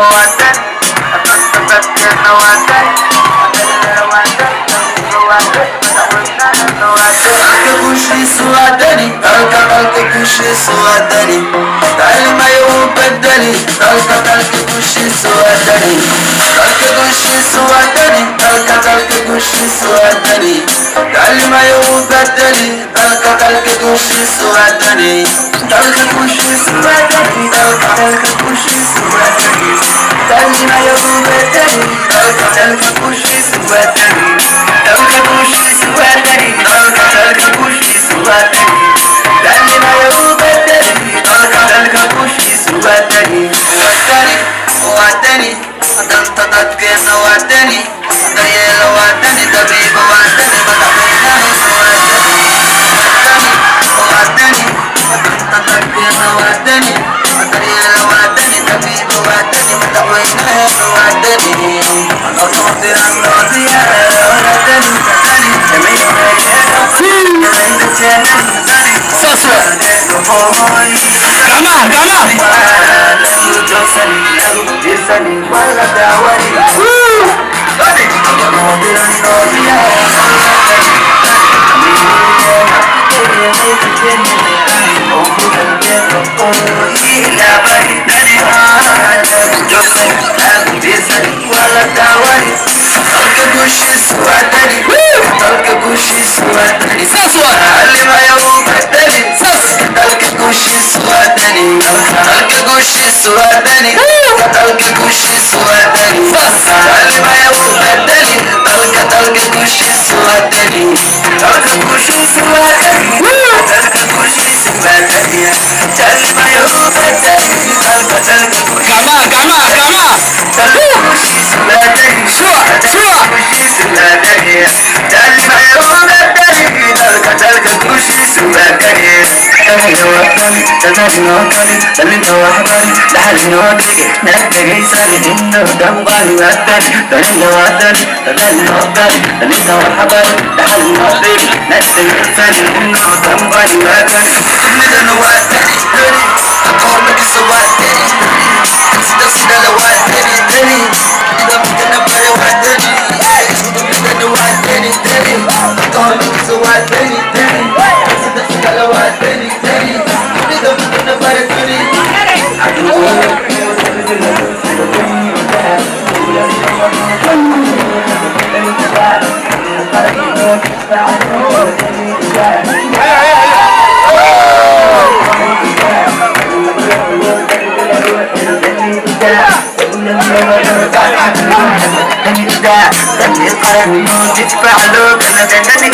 وعدني أنا وعدني kushi suadani dalka dalka kushi suadani dalma yo badali dalka dalka kushi suadani dalka kushi suadani dalka dalka kushi suadani dalma yo badali dalka dalka kushi suadani dalka kushi suadani dalka dalka kushi suadani dalma yo badali dalka dalka kushi suadani dalka kushi suadani dalka dalka kushi suadani dalma yo badali dalka dalka kushi suadani wadani wadani dalta dadke wadani dayela wadani tabiba wadani badabina wadani dalta dadke wadani dayela wadani tabiba wadani badabina wadani anotir anotia wadani Saswa Gama suadani dalka kushi suadani dalma yo badali dalka dalka kushi suadani dalka kushi suadani dalka kushi suadani dalma yo badali dalka dalka kushi gama dalka kushi suadani kushi suadani dalma yo badali dalka dalka kushi suadani تزاجنا وطني سلمنا وحباني لحالنا وطني نتجي سالي إنه دمباني وطني سلمنا وطني تزاجنا وطني سلمنا وحباني لحالنا وطني نتجي سالي إنه دمباني وطني سلمنا وطني أقول لك سواتني سيدا لواتني إذا بدنا بري وطني بدنا وطني أقول لك سواتني سيدا لواتني تدفع له كما تدفع